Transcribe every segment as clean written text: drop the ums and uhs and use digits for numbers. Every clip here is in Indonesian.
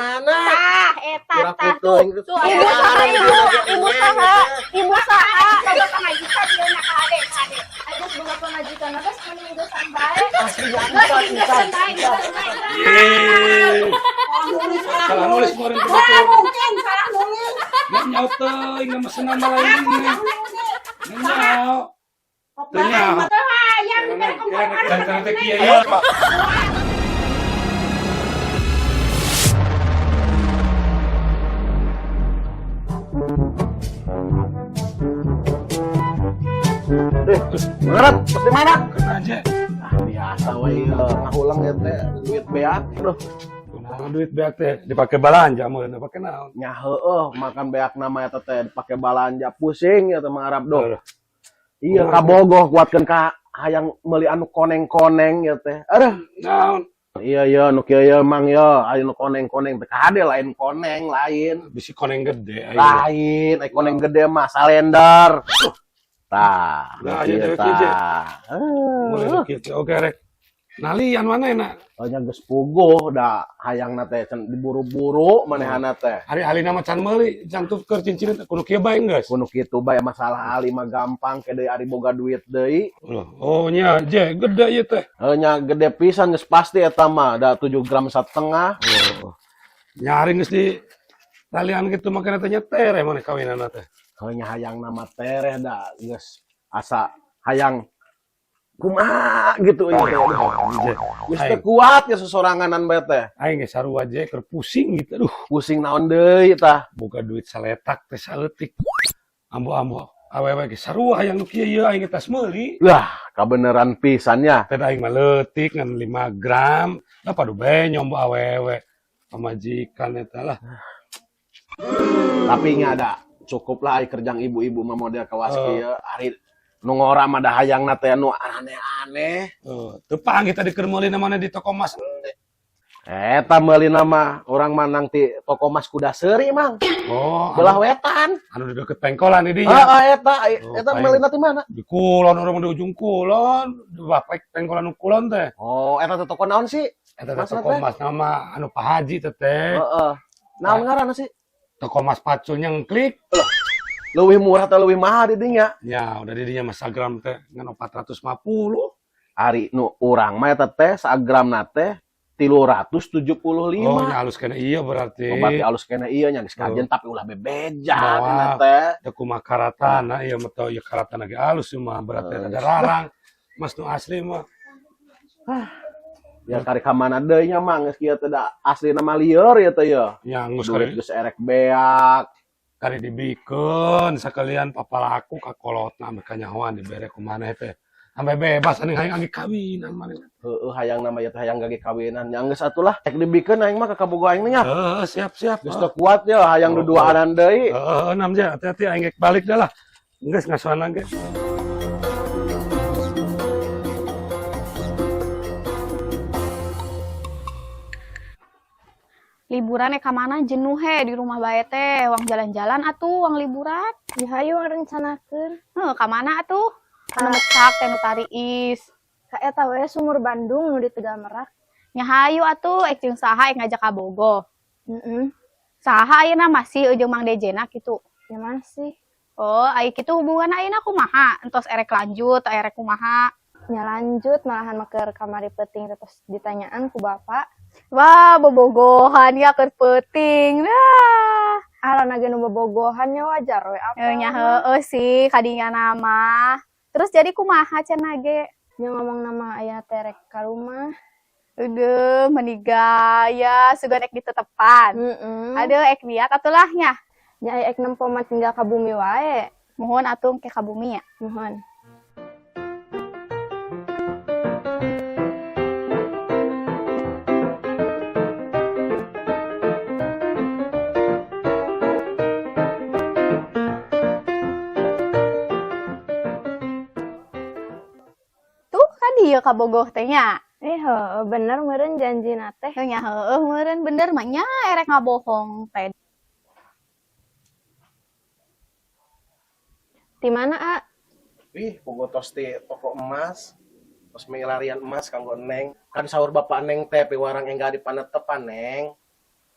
Mana? Eta Kurang tah putung. tuh. Ibu saha. Coba pengajikan dia nak ade. Aja boga pengajikan geus mending geus sampai. Asli ikan. Salah nulis kemarin kebetulan. Mungkin salah nulis. Nggak nyaut teuing nama senam lain ini. Nggak nyaut. Teu nyaut. Karena teh kieu ya. Ngerat, di mana? Kena aja. Biasa we ngahulang ya teh duit beak. Duh, Kunaon duit beak teh dipake balanja meureun dipake naon? nya heueuh makan beak nama eta teh dipake balanja pusing ya teh Arab doh. Iya kabogoh kuatkeun ka hayang meuli anu koneng-koneng ya teh. Aduh, Naon? iya nu kieu ye mang ye anu koneng-koneng teh kade lain koneng lain. Bisi koneng gede aya. Lain, ai koneng gede mah salender. Tah, Nah, ieu iya, kieu, kieu. tah. Mulai kieu oke rek. Nalian mana enak? Nya geus puguh da hayangna teh can diburu-buru manehana teh. Hari-hari nama can meuli, can tuker cincin teh kudu kieu bae geus. Kudu kitu bae masalah ali mah gampang ke deui ari boga duit deui. Oh nya je gede ieu teh. Nya gede pisan geus pasti eta mah da 7 gram setengah. Oh. Nyari geus di talian kitu makana teh tere mana kawinana teh. Nya hayang nama tereh da geus asa hayang kumaha gitu ieu teh. Geus teu kuat ya sesoranganan bae teh. Aing geus sarua je keur pusing gitu. Aduh, Pusing naon deui tah. boga duit saletak teh saleutik. Ambo-ambo awewe ge sarua hayang nu kieu ieu aing tas meuli. Lah, kabeneran pisan ya. Teh aing mah leutik ngan 5 gram. Da padu bae nyombo awewe. Pamajikan eta lah. Tapi nya ada cukup lah ai kerjang ibu-ibu mah model kawas kieu ari nu ngora mah da hayangna teh anu aneh-aneh. Teu panggih tadi keur meuli namana di toko emas. Eta meuli nama orang manang ti toko mas kuda seuri mang. Oh, Belah wetan. anu di deket pengkolan di dinya. Heeh eta paling- meuli ti mana? Di kulon orang di ujung kulon, di bapek pengkolan nu kulon teh. Oh, eta teh toko naon sih? Eta teh Mas toko teh? emas nama anu Pak Haji teh teh. Heeh. Naon ngaranna sih? Toko emas pacul nyengklik. Leuwih murah teh leuwih mahal di dinya. Ya, udah di dinya mas gram teh ngan 450. Ari nu urang mah eta teh sagramna teh 375. Oh, nya halus kena iya berarti. Berarti alus kena iya nya geus kajen tapi ulah bebeja Bawa. cenah teh. Teu kumaha karatana ieu mah teu ieu karatana ge halus mah berarti ada larang. Mas nu asli mah. Ya kari ka mana deui nya mah geus kieu teh da aslina mah lieur ya teh ya. Nya geus Duit kari geus erek beak. kari dibikeun sakalian papalaku ka kolotna ame kanyahoan dibere ku maneh teh. Sampai bebas aning hayang angge kawinan maneh. Heueuh hayang nama ya teh hayang gage kawinan. Nya geus atulah cek dibikeun aing mah ka kabogo aing nya. Siap. Geus teu kuat ya hayang duduanan deui. Enam aja, hati-hati aing gek balik dah lah. Geus ngasuhan ge. Liburan ka mana jenuh he di rumah bae teh, uang jalan-jalan atuh, uang liburan. Ya hayu rencanakeun. Ka mana atuh? Anu mecak teh nu tariis. Ka eta we sumur Bandung nu di Tegal Merak. Nya hayu atuh ek jeung saha ek ngajak ka Bogo. Heeh. Saha ayeuna masih jeung Mang Dejena kitu. Ya masih. Oh, ai kitu hubungan ayeuna kumaha? Entos erek lanjut, erek kumaha? Ya lanjut malahan mah keur kamari peuting terus ditanyaan ku bapak. Wah, bobogohan ya keur peuting. Nah. Alana ge nu bobogohan nya wajar we apa. Nya heueuh sih kadinya nama. Terus jadi kumaha cenah ge? Nya ngomong nama aya terek ka rumah. Aduh, menigaya sugan ek ditetepan. Heeh. Aduh, ek liat atulah nya. Nya aya ek nempo mah tinggal ka bumi wae. Mohon atuh ke ka bumi ya. Mohon. Tuh kan dieu ka Bogoh teh nya. Heueuh bener meureun janjina teh. Nya heueuh meureun bener mah nya erek ngabohong teh. Di mana, A? Wih, bogo tos ti toko emas. Tos milarian emas kanggo Neng. Kan sahur bapak Neng teh piwarang enggak dipanetepan Neng.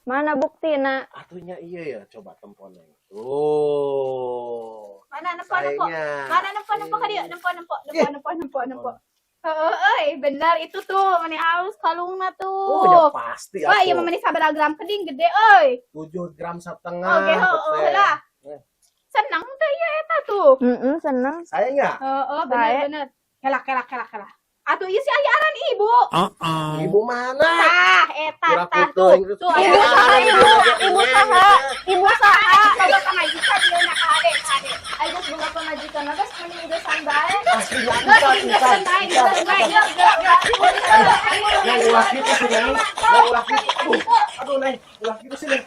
Mana buktina? Atunya iya ya, coba temponeng. Tuh. Mana nempo. Sayangnya. Mana nempo ka dia? Nempo. Heeh, benar itu tuh, mani halus kalungna Oh, ya tuh. pasti Wah, iya atuh. mani sabaraha gram keding gede euy. 7 gram setengah. Oke, heuh teh. lah. Senang teh ya eta tuh. Seneng. Sayangnya. Heeh, Saya- bener. Kela. Atuh ieu si aya aran ibu. Ibu mana? Tah, eta Kira tah kutung. tuh. Tuh Ibu aya saha, ibu saha? Ibu saha? Coba pamajikan ieu na ka ade. Aya geus boga pamajikan mah geus mending geusan bae. Aslinya Geusan bae, geusan bae. Yang ulah gitu sih, Neng. Yang ulah gitu. Aduh, Neng. Ulah gitu sih, Neng.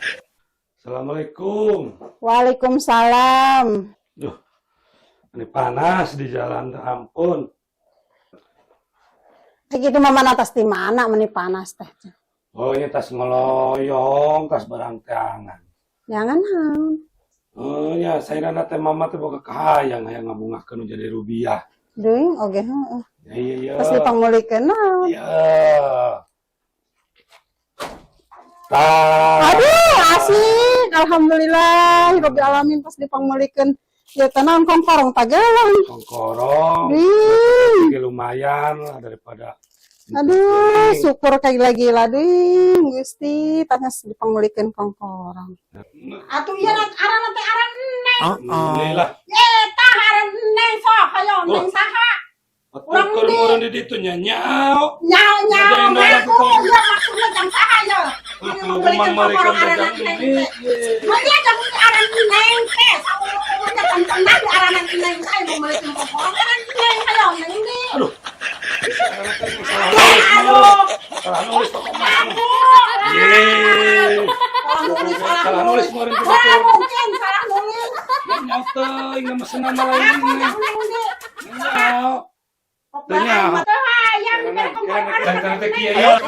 Assalamualaikum. Waalaikumsalam. Duh, ini panas di jalan, ampun. Kayak gitu mama atas di mana meni panas teh. Oh, ini tas ngeloyong, tas barang tangan. Jangan naon. Oh ya, saya nana teh mama teh boga kahayang hayang ngabungahkeun jadi rupiah. Deung oge heuh. Ya iya. Pas dipangmulikeun naon. Iya. Tah. Aduh, asik. Alhamdulillah, Rabbil alamin pas dipangmulikeun. Ya tenang kongkorong tagelang. Kongkorong. Ding. Lumayan lah daripada. Aduh, syukur kayak gila ding. Gusti, tanya dipangmulikeun kongkorong. Atuh ieu aran teh aran Neng. Alhamdulillah. Eta aran Neng sok hayo Neng saha? Urang Keur meureun di ditu nya nyao. Nyao aku ya maksudnya jam saha ya. Memang mereka dagang ini. Dia jam aran Neng teh saurang tentang di aran Neng saya mau beli kongkorong aran Neng hayo Neng ini. Aduh. Salah nulis pokoknya. Yeay. Salah nulis kemarin tuh. Mungkin salah nulis. Nyata, ini mesen nama lain ini. Nyao. Tanya. Dan teh kieu ya.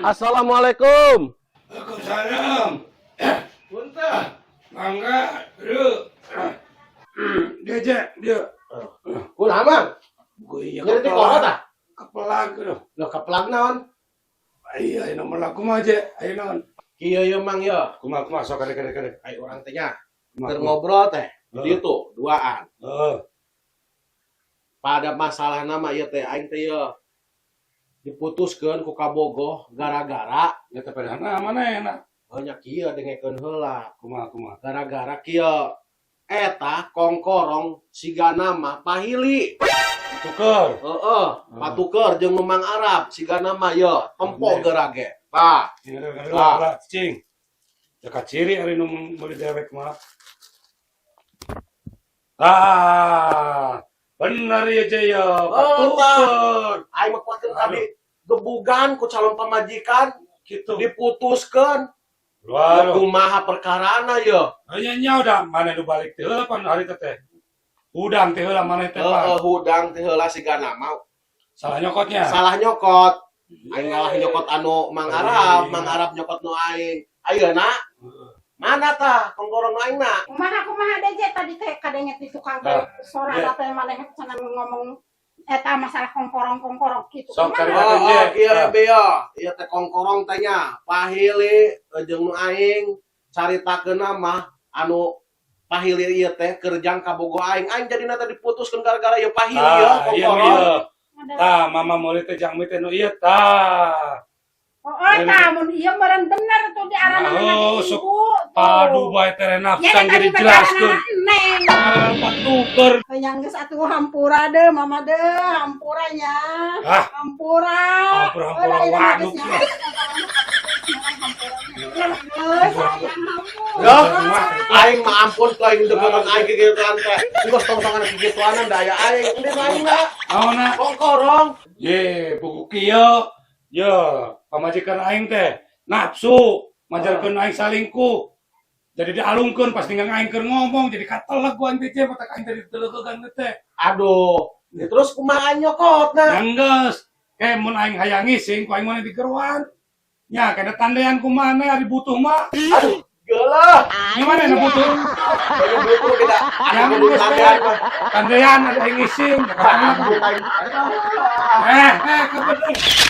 Assalamualaikum. Waalaikumsalam. Punten. Mangga, dulu. Dia. Kunaha, Mang? Gue iya Ngerti kono tah? kepelag tuh. Lo kepelag naon? Iya, nomor laku mah aja. Ayo naon. Kieu ye, Mang ye. Kumaha sok kade. Ai urang teh nya. Keur ngobrol teh. Di ditu duaan. Pada masalah nama ieu teh aing teh ye diputuskeun ku kabogoh gara-gara Ya teh padahal mana enak. banyak kieu dengekeun heula. Kumaha. Gara-gara kieu eta kongkorong sigana mah pahili. Tuker. Heeh, patuker jeung Memang Arab sigana mah ye tempo gerage. Tah. Gara-gara cing. Dekat ciri ari nu meuli dewek mah. Benar ya Jaya. Patuker. Aing mah kuatkeun tadi gebugan ku calon pamajikan Gitu. diputuskeun. Luar. Kumaha perkarana ye? Hanya nya udah mana nu balik teh heula pan hari teh. Udang teh heula mana teh pan. Hudang teh heula sigana mah Salah nyokotnya. salah nyokot. Aing ngalah nyokot anu Mang Arab, Mang Arab nyokot nu aing. Ayeuna mana tah kongkorong aingna? Kumaha deje tadi teh kadenya di tukang teh sora teh maneh cenah ngomong eta masalah kongkorong gitu. Sok cari Oh, Iya. kieu beo. Ieu teh kongkorong teh nya. Pahili jeung nu aing caritakeunna mah anu pahili ieu teh keur jang kabogo aing. Aing jadina teh diputuskeun gara-gara ieu pahili ieu kongkorong. Tah, mama meuli teh jang teh nu ieu tah. Oh, eta mun ieu meureun bener tuh di aran Oh, ibu. sok padu bae teh Ya nafsan tadi jadi jelaskeun. Neng. Patuker. Yang geus atuh hampura deh mama deh, hampuranya. Ah. Hampura. Hampura waduk. Yo, aing mah ampun ku aing degeun aing kikituan teh. Geus tong-tongan kikituanan daya aing. Endeu aingna Naonna? kongkorong. Ye, buku kieu. Ye, pamajikan aing teh nafsu majarkeun aing salingkuh. Jadi dialungkeun pas tinggal aing keur ngomong jadi kateleg ku aing teh mata aing teh ditelegegan teh. Aduh, terus kumaha nyokotna? Yang geus, mun aing hayang ngising ku aing mana dikeruan. Ya, kada tandayan ku mana hari butuh mah. Aduh, gelah. Gimana na butuh? Banyak butuh beda. Yang Aku dulu tandean mah. tandayan ada yang ngising. Aduh, kain. Kebetulan.